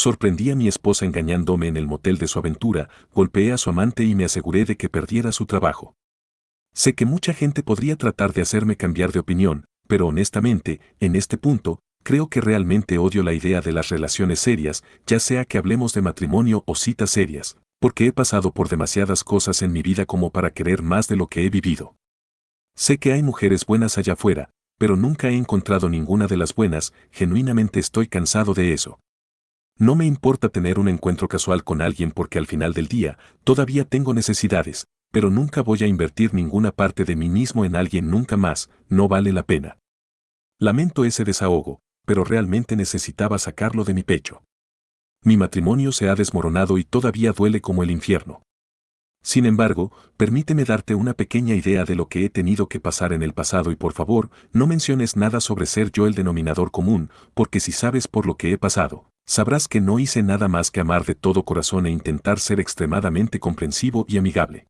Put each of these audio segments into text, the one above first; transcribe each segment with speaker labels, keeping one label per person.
Speaker 1: Sorprendí a mi esposa engañándome en el motel de su aventura, golpeé a su amante y me aseguré de que perdiera su trabajo. Sé que mucha gente podría tratar de hacerme cambiar de opinión, pero honestamente, en este punto, creo que realmente odio la idea de las relaciones serias, ya sea que hablemos de matrimonio o citas serias, porque he pasado por demasiadas cosas en mi vida como para querer más de lo que he vivido. Sé que hay mujeres buenas allá afuera, pero nunca he encontrado ninguna de las buenas, genuinamente estoy cansado de eso. No me importa tener un encuentro casual con alguien porque al final del día, todavía tengo necesidades, pero nunca voy a invertir ninguna parte de mí mismo en alguien nunca más, no vale la pena. Lamento ese desahogo, pero realmente necesitaba sacarlo de mi pecho. Mi matrimonio se ha desmoronado y todavía duele como el infierno. Sin embargo, permíteme darte una pequeña idea de lo que he tenido que pasar en el pasado y por favor, no menciones nada sobre ser yo el denominador común, porque si sabes por lo que he pasado, sabrás que no hice nada más que amar de todo corazón e intentar ser extremadamente comprensivo y amigable.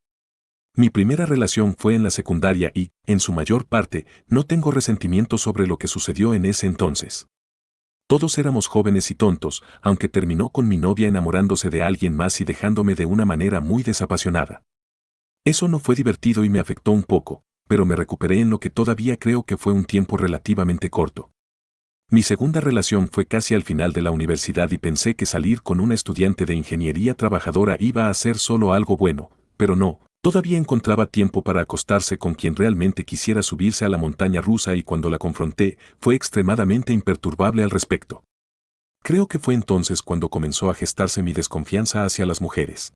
Speaker 1: Mi primera relación fue en la secundaria y, en su mayor parte, no tengo resentimiento sobre lo que sucedió en ese entonces. Todos éramos jóvenes y tontos, aunque terminó con mi novia enamorándose de alguien más y dejándome de una manera muy desapasionada. Eso no fue divertido y me afectó un poco, pero me recuperé en lo que todavía creo que fue un tiempo relativamente corto. Mi segunda relación fue casi al final de la universidad y pensé que salir con una estudiante de ingeniería trabajadora iba a ser solo algo bueno, pero no, todavía encontraba tiempo para acostarse con quien realmente quisiera subirse a la montaña rusa y cuando la confronté, fue extremadamente imperturbable al respecto. Creo que fue entonces cuando comenzó a gestarse mi desconfianza hacia las mujeres.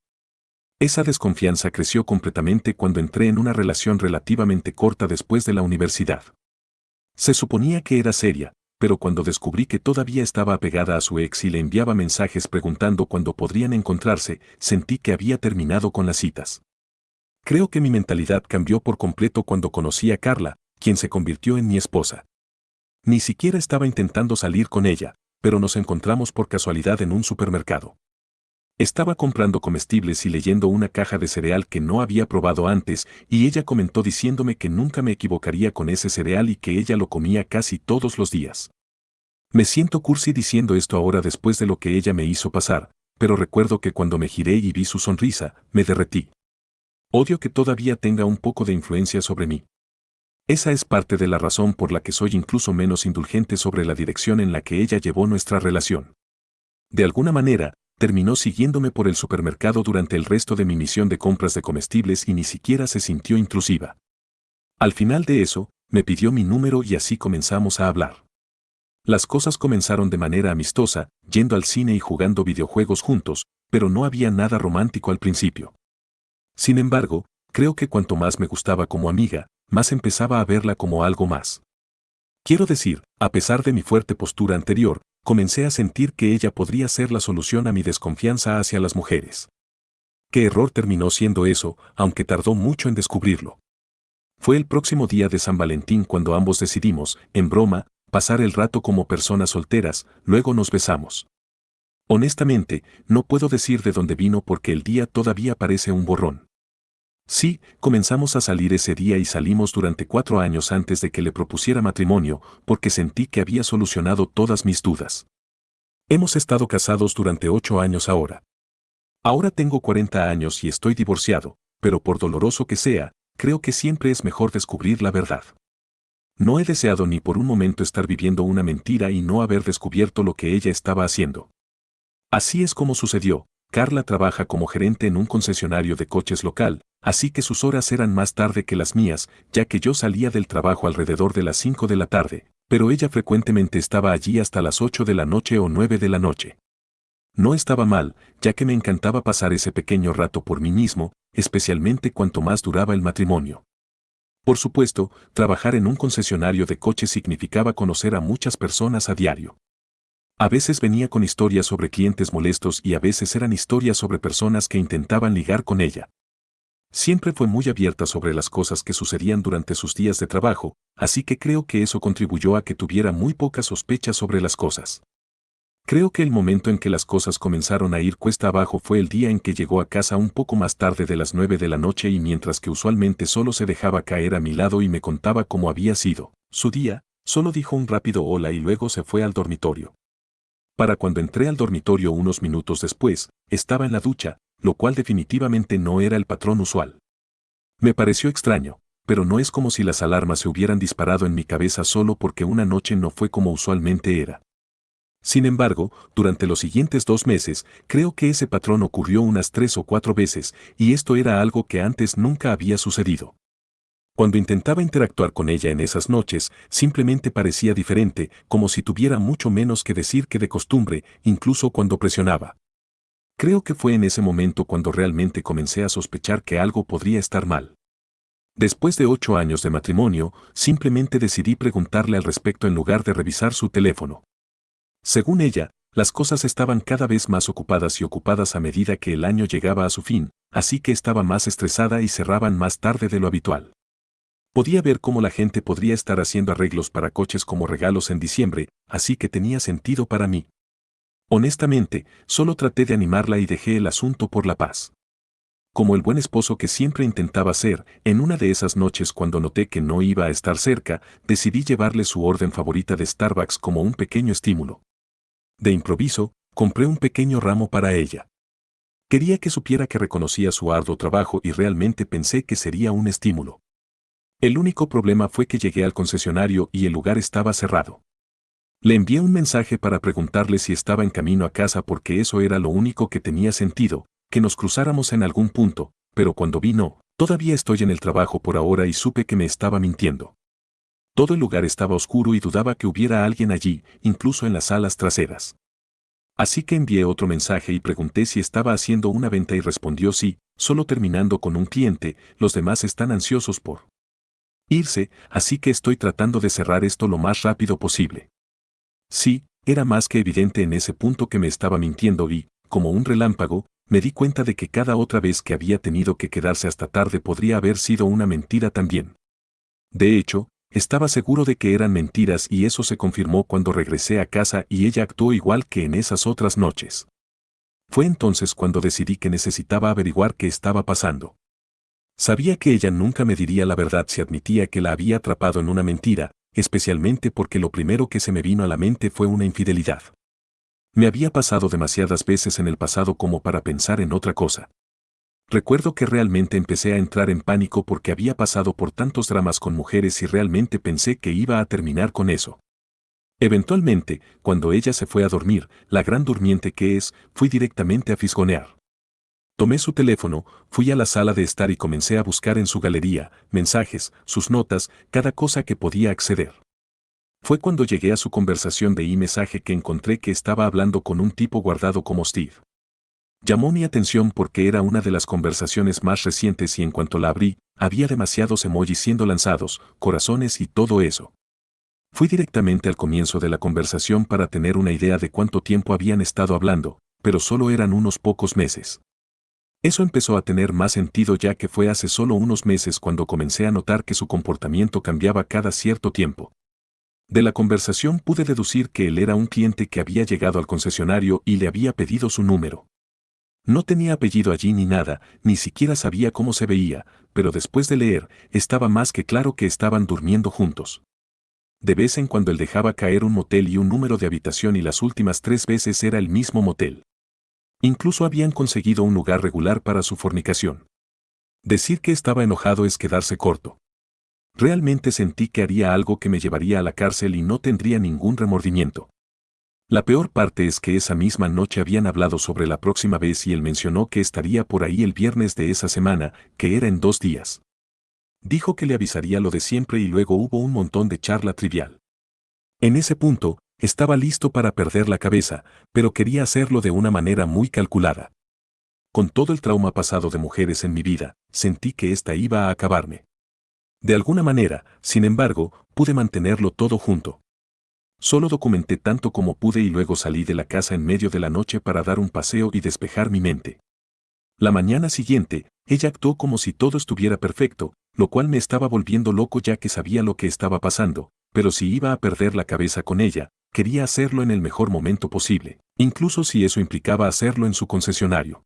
Speaker 1: Esa desconfianza creció completamente cuando entré en una relación relativamente corta después de la universidad. Se suponía que era seria, pero cuando descubrí que todavía estaba apegada a su ex y le enviaba mensajes preguntando cuándo podrían encontrarse, sentí que había terminado con las citas. Creo que mi mentalidad cambió por completo cuando conocí a Carla, quien se convirtió en mi esposa. Ni siquiera estaba intentando salir con ella, pero nos encontramos por casualidad en un supermercado. Estaba comprando comestibles y leyendo una caja de cereal que no había probado antes, y ella comentó diciéndome que nunca me equivocaría con ese cereal y que ella lo comía casi todos los días. Me siento cursi diciendo esto ahora después de lo que ella me hizo pasar, pero recuerdo que cuando me giré y vi su sonrisa, me derretí. Odio que todavía tenga un poco de influencia sobre mí. Esa es parte de la razón por la que soy incluso menos indulgente sobre la dirección en la que ella llevó nuestra relación. De alguna manera, terminó siguiéndome por el supermercado durante el resto de mi misión de compras de comestibles y ni siquiera se sintió intrusiva. Al final de eso, me pidió mi número y así comenzamos a hablar. Las cosas comenzaron de manera amistosa, yendo al cine y jugando videojuegos juntos, pero no había nada romántico al principio. Sin embargo, creo que cuanto más me gustaba como amiga, más empezaba a verla como algo más. Quiero decir, a pesar de mi fuerte postura anterior, comencé a sentir que ella podría ser la solución a mi desconfianza hacia las mujeres. ¿Qué error terminó siendo eso, aunque tardó mucho en descubrirlo? Fue el próximo día de San Valentín cuando ambos decidimos, en broma, pasar el rato como personas solteras, luego nos besamos. Honestamente, no puedo decir de dónde vino porque el día todavía parece un borrón. Sí, comenzamos a salir ese día y salimos durante 4 años antes de que le propusiera matrimonio, porque sentí que había solucionado todas mis dudas. Hemos estado casados durante 8 años ahora. Ahora tengo 40 años y estoy divorciado, pero por doloroso que sea, creo que siempre es mejor descubrir la verdad. No he deseado ni por un momento estar viviendo una mentira y no haber descubierto lo que ella estaba haciendo. Así es como sucedió. Carla trabaja como gerente en un concesionario de coches local, así que sus horas eran más tarde que las mías, ya que yo salía del trabajo alrededor de las 5 de la tarde, pero ella frecuentemente estaba allí hasta las 8 de la noche o 9 de la noche. No estaba mal, ya que me encantaba pasar ese pequeño rato por mí mismo, especialmente cuanto más duraba el matrimonio. Por supuesto, trabajar en un concesionario de coches significaba conocer a muchas personas a diario. A veces venía con historias sobre clientes molestos y a veces eran historias sobre personas que intentaban ligar con ella. Siempre fue muy abierta sobre las cosas que sucedían durante sus días de trabajo, así que creo que eso contribuyó a que tuviera muy pocas sospechas sobre las cosas. Creo que el momento en que las cosas comenzaron a ir cuesta abajo fue el día en que llegó a casa un poco más tarde de las 9 de la noche y mientras que usualmente solo se dejaba caer a mi lado y me contaba cómo había sido su día, solo dijo un rápido hola y luego se fue al dormitorio. Para cuando entré al dormitorio unos minutos después, estaba en la ducha, lo cual definitivamente no era el patrón usual. Me pareció extraño, pero no es como si las alarmas se hubieran disparado en mi cabeza solo porque una noche no fue como usualmente era. Sin embargo, durante los siguientes 2 meses, creo que ese patrón ocurrió unas 3 o 4 veces, y esto era algo que antes nunca había sucedido. Cuando intentaba interactuar con ella en esas noches, simplemente parecía diferente, como si tuviera mucho menos que decir que de costumbre, incluso cuando presionaba. Creo que fue en ese momento cuando realmente comencé a sospechar que algo podría estar mal. Después de 8 años de matrimonio, simplemente decidí preguntarle al respecto en lugar de revisar su teléfono. Según ella, las cosas estaban cada vez más ocupadas y ocupadas a medida que el año llegaba a su fin, así que estaba más estresada y cerraban más tarde de lo habitual. Podía ver cómo la gente podría estar haciendo arreglos para coches como regalos en diciembre, así que tenía sentido para mí. Honestamente, solo traté de animarla y dejé el asunto por la paz. Como el buen esposo que siempre intentaba ser, en una de esas noches cuando noté que no iba a estar cerca, decidí llevarle su orden favorita de Starbucks como un pequeño estímulo. De improviso, compré un pequeño ramo para ella. Quería que supiera que reconocía su arduo trabajo y realmente pensé que sería un estímulo. El único problema fue que llegué al concesionario y el lugar estaba cerrado. Le envié un mensaje para preguntarle si estaba en camino a casa porque eso era lo único que tenía sentido, que nos cruzáramos en algún punto, pero cuando vi no, todavía estoy en el trabajo por ahora y supe que me estaba mintiendo. Todo el lugar estaba oscuro y dudaba que hubiera alguien allí, incluso en las salas traseras. Así que envié otro mensaje y pregunté si estaba haciendo una venta y respondió sí, solo terminando con un cliente, los demás están ansiosos por irse, así que estoy tratando de cerrar esto lo más rápido posible. Sí, era más que evidente en ese punto que me estaba mintiendo y, como un relámpago, me di cuenta de que cada otra vez que había tenido que quedarse hasta tarde podría haber sido una mentira también. De hecho, estaba seguro de que eran mentiras y eso se confirmó cuando regresé a casa y ella actuó igual que en esas otras noches. Fue entonces cuando decidí que necesitaba averiguar qué estaba pasando. Sabía que ella nunca me diría la verdad si admitía que la había atrapado en una mentira, especialmente porque lo primero que se me vino a la mente fue una infidelidad. Me había pasado demasiadas veces en el pasado como para pensar en otra cosa. Recuerdo que realmente empecé a entrar en pánico porque había pasado por tantos dramas con mujeres y realmente pensé que iba a terminar con eso. Eventualmente, cuando ella se fue a dormir, la gran durmiente que es, fui directamente a fisgonear. Tomé su teléfono, fui a la sala de estar y comencé a buscar en su galería, mensajes, sus notas, cada cosa que podía acceder. Fue cuando llegué a su conversación de e-mensaje que encontré que estaba hablando con un tipo guardado como Steve. Llamó mi atención porque era una de las conversaciones más recientes y en cuanto la abrí, había demasiados emojis siendo lanzados, corazones y todo eso. Fui directamente al comienzo de la conversación para tener una idea de cuánto tiempo habían estado hablando, pero solo eran unos pocos meses. Eso empezó a tener más sentido ya que fue hace solo unos meses cuando comencé a notar que su comportamiento cambiaba cada cierto tiempo. De la conversación pude deducir que él era un cliente que había llegado al concesionario y le había pedido su número. No tenía apellido allí ni nada, ni siquiera sabía cómo se veía, pero después de leer, estaba más que claro que estaban durmiendo juntos. De vez en cuando él dejaba caer un motel y un número de habitación y las últimas 3 veces era el mismo motel. Incluso habían conseguido un lugar regular para su fornicación. Decir que estaba enojado es quedarse corto. Realmente sentí que haría algo que me llevaría a la cárcel y no tendría ningún remordimiento. La peor parte es que esa misma noche habían hablado sobre la próxima vez y él mencionó que estaría por ahí el viernes de esa semana, que era en 2 días. Dijo que le avisaría lo de siempre y luego hubo un montón de charla trivial. En ese punto, estaba listo para perder la cabeza, pero quería hacerlo de una manera muy calculada. Con todo el trauma pasado de mujeres en mi vida, sentí que esta iba a acabarme. De alguna manera, sin embargo, pude mantenerlo todo junto. Solo documenté tanto como pude y luego salí de la casa en medio de la noche para dar un paseo y despejar mi mente. La mañana siguiente, ella actuó como si todo estuviera perfecto, lo cual me estaba volviendo loco ya que sabía lo que estaba pasando, pero si iba a perder la cabeza con ella, quería hacerlo en el mejor momento posible, incluso si eso implicaba hacerlo en su concesionario.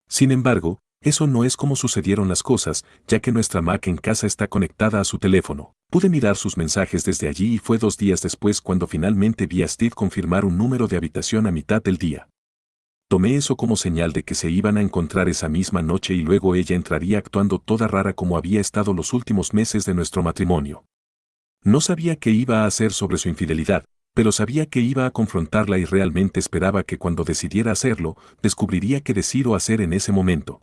Speaker 1: Sin embargo, Eso no es como sucedieron las cosas, ya que nuestra Mac en casa está conectada a su teléfono. Pude mirar sus mensajes desde allí y fue 2 días después cuando finalmente vi a Steve confirmar un número de habitación a mitad del día. Tomé eso como señal de que se iban a encontrar esa misma noche y luego ella entraría actuando toda rara como había estado los últimos meses de nuestro matrimonio. No sabía qué iba a hacer sobre su infidelidad, pero sabía que iba a confrontarla y realmente esperaba que cuando decidiera hacerlo, descubriría qué decir o hacer en ese momento.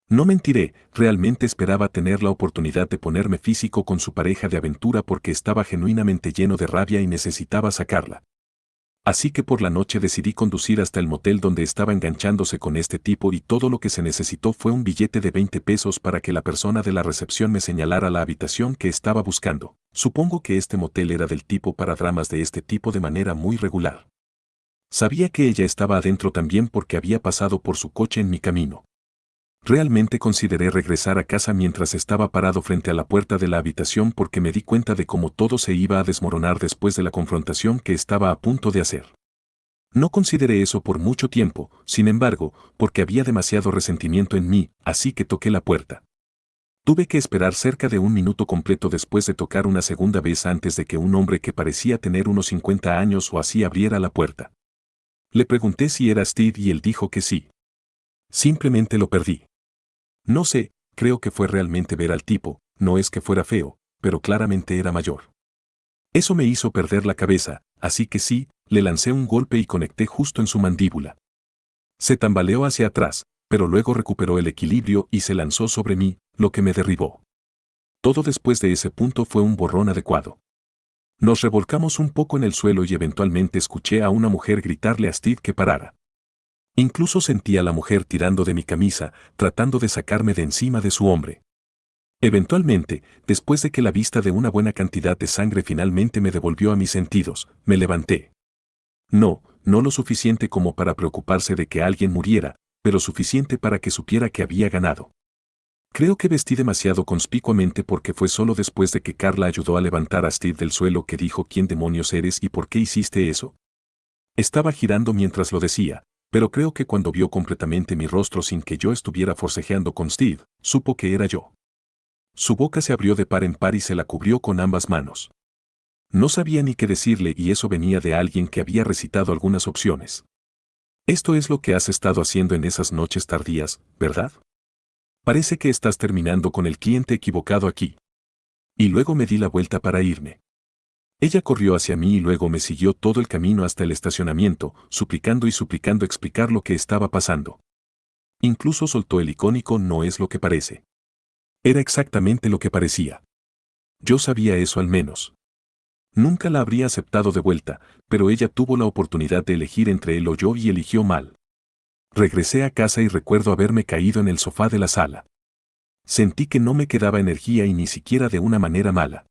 Speaker 1: No mentiré, realmente esperaba tener la oportunidad de ponerme físico con su pareja de aventura porque estaba genuinamente lleno de rabia y necesitaba sacarla. Así que por la noche decidí conducir hasta el motel donde estaba enganchándose con este tipo y todo lo que se necesitó fue un billete de 20 pesos para que la persona de la recepción me señalara la habitación que estaba buscando. Supongo que este motel era del tipo para dramas de este tipo de manera muy regular. Sabía que ella estaba adentro también porque había pasado por su coche en mi camino. Realmente consideré regresar a casa mientras estaba parado frente a la puerta de la habitación porque me di cuenta de cómo todo se iba a desmoronar después de la confrontación que estaba a punto de hacer. No consideré eso por mucho tiempo, sin embargo, porque había demasiado resentimiento en mí, así que toqué la puerta. Tuve que esperar cerca de 1 minuto completo después de tocar una segunda vez antes de que un hombre que parecía tener unos 50 años o así abriera la puerta. Le pregunté si era Steve y él dijo que sí. Simplemente lo perdí. No sé, creo que fue realmente ver al tipo, no es que fuera feo, pero claramente era mayor. Eso me hizo perder la cabeza, así que sí, le lancé un golpe y conecté justo en su mandíbula. Se tambaleó hacia atrás, pero luego recuperó el equilibrio y se lanzó sobre mí, lo que me derribó. Todo después de ese punto fue un borrón adecuado. Nos revolcamos un poco en el suelo y eventualmente escuché a una mujer gritarle a Steve que parara. Incluso sentí a la mujer tirando de mi camisa, tratando de sacarme de encima de su hombre. Eventualmente, después de que la vista de una buena cantidad de sangre finalmente me devolvió a mis sentidos, me levanté. No lo suficiente como para preocuparse de que alguien muriera, pero suficiente para que supiera que había ganado. Creo que vestí demasiado conspicuamente porque fue solo después de que Carla ayudó a levantar a Steve del suelo que dijo quién demonios eres y por qué hiciste eso. Estaba girando mientras lo decía, pero creo que cuando vio completamente mi rostro sin que yo estuviera forcejeando con Steve, supo que era yo. Su boca se abrió de par en par y se la cubrió con ambas manos. No sabía ni qué decirle y eso venía de alguien que había recitado algunas opciones. Esto es lo que has estado haciendo en esas noches tardías, ¿verdad? Parece que estás terminando con el cliente equivocado aquí. Y luego me di la vuelta para irme. Ella corrió hacia mí y luego me siguió todo el camino hasta el estacionamiento, suplicando y suplicando explicar lo que estaba pasando. Incluso soltó el icónico "no es lo que parece". Era exactamente lo que parecía. Yo sabía eso al menos. Nunca la habría aceptado de vuelta, pero ella tuvo la oportunidad de elegir entre él o yo y eligió mal. Regresé a casa y recuerdo haberme caído en el sofá de la sala. Sentí que no me quedaba energía y ni siquiera de una manera mala.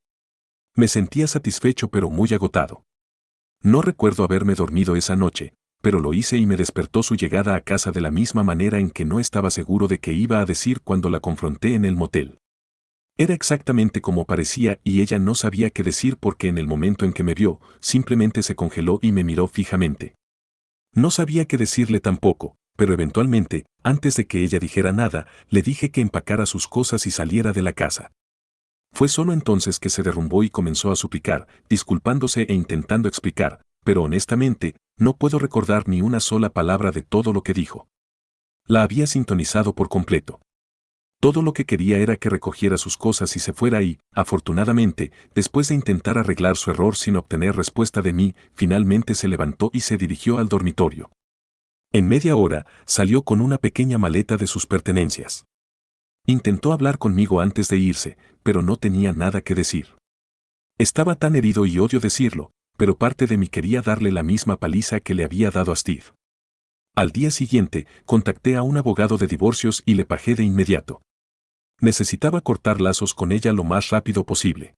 Speaker 1: Me sentía satisfecho pero muy agotado. No recuerdo haberme dormido esa noche, pero lo hice y me despertó su llegada a casa de la misma manera en que no estaba seguro de qué iba a decir cuando la confronté en el motel. Era exactamente como parecía y ella no sabía qué decir porque en el momento en que me vio, simplemente se congeló y me miró fijamente. No sabía qué decirle tampoco, pero eventualmente, antes de que ella dijera nada, le dije que empacara sus cosas y saliera de la casa. Fue solo entonces que se derrumbó y comenzó a suplicar, disculpándose e intentando explicar, pero honestamente, no puedo recordar ni una sola palabra de todo lo que dijo. La había sintonizado por completo. Todo lo que quería era que recogiera sus cosas y se fuera y, afortunadamente, después de intentar arreglar su error sin obtener respuesta de mí, finalmente se levantó y se dirigió al dormitorio. En media hora, salió con una pequeña maleta de sus pertenencias. Intentó hablar conmigo antes de irse, pero no tenía nada que decir. Estaba tan herido y odio decirlo, pero parte de mí quería darle la misma paliza que le había dado a Steve. Al día siguiente, contacté a un abogado de divorcios y le pagué de inmediato. Necesitaba cortar lazos con ella lo más rápido posible.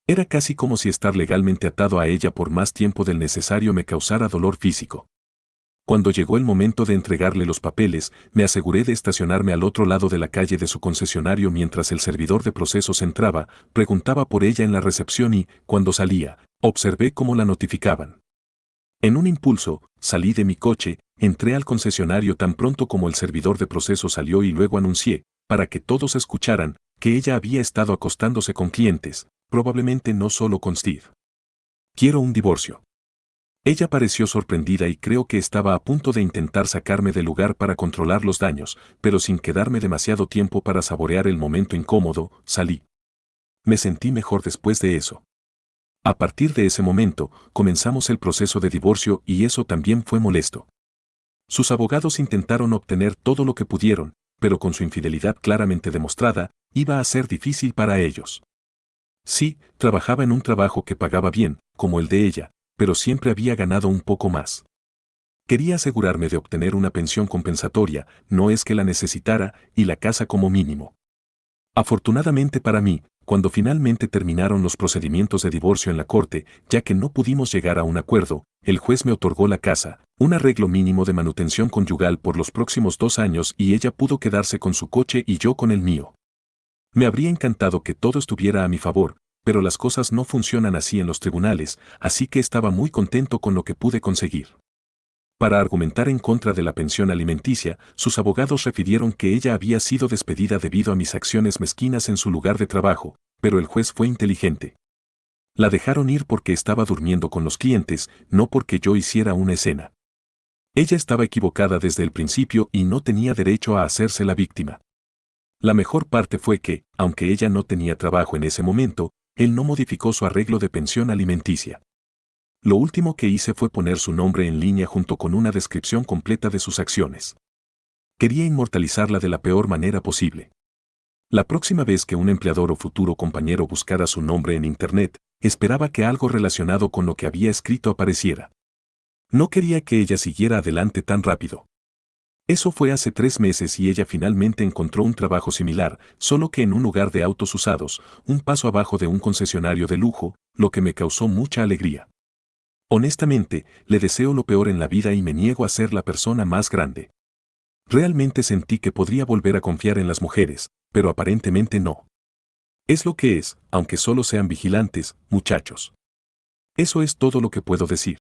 Speaker 1: Era casi como si estar legalmente atado a ella por más tiempo del necesario me causara dolor físico. Cuando llegó el momento de entregarle los papeles, me aseguré de estacionarme al otro lado de la calle de su concesionario mientras el servidor de procesos entraba, preguntaba por ella en la recepción y, cuando salía, observé cómo la notificaban. En un impulso, salí de mi coche, entré al concesionario tan pronto como el servidor de proceso salió y luego anuncié, para que todos escucharan, que ella había estado acostándose con clientes, probablemente no solo con Steve. Quiero un divorcio. Ella pareció sorprendida y creo que estaba a punto de intentar sacarme del lugar para controlar los daños, pero sin quedarme demasiado tiempo para saborear el momento incómodo, salí. Me sentí mejor después de eso. A partir de ese momento, comenzamos el proceso de divorcio y eso también fue molesto. Sus abogados intentaron obtener todo lo que pudieron, pero con su infidelidad claramente demostrada, iba a ser difícil para ellos. Sí, trabajaba en un trabajo que pagaba bien, como el de ella, pero siempre había ganado un poco más. Quería asegurarme de obtener una pensión compensatoria, no es que la necesitara, y la casa como mínimo. Afortunadamente para mí, cuando finalmente terminaron los procedimientos de divorcio en la corte, ya que no pudimos llegar a un acuerdo, el juez me otorgó la casa, un arreglo mínimo de manutención conyugal por los próximos 2 años y ella pudo quedarse con su coche y yo con el mío. Me habría encantado que todo estuviera a mi favor, pero las cosas no funcionan así en los tribunales, así que estaba muy contento con lo que pude conseguir. Para argumentar en contra de la pensión alimenticia, sus abogados refirieron que ella había sido despedida debido a mis acciones mezquinas en su lugar de trabajo, pero el juez fue inteligente. La dejaron ir porque estaba durmiendo con los clientes, no porque yo hiciera una escena. Ella estaba equivocada desde el principio y no tenía derecho a hacerse la víctima. La mejor parte fue que, aunque ella no tenía trabajo en ese momento, él no modificó su arreglo de pensión alimenticia. Lo último que hice fue poner su nombre en línea junto con una descripción completa de sus acciones. Quería inmortalizarla de la peor manera posible. La próxima vez que un empleador o futuro compañero buscara su nombre en Internet, esperaba que algo relacionado con lo que había escrito apareciera. No quería que ella siguiera adelante tan rápido. Eso fue hace 3 meses y ella finalmente encontró un trabajo similar, solo que en un lugar de autos usados, un paso abajo de un concesionario de lujo, lo que me causó mucha alegría. Honestamente, le deseo lo peor en la vida y me niego a ser la persona más grande. Realmente sentí que podría volver a confiar en las mujeres, pero aparentemente no. Es lo que es, aunque solo sean vigilantes, muchachos. Eso es todo lo que puedo decir.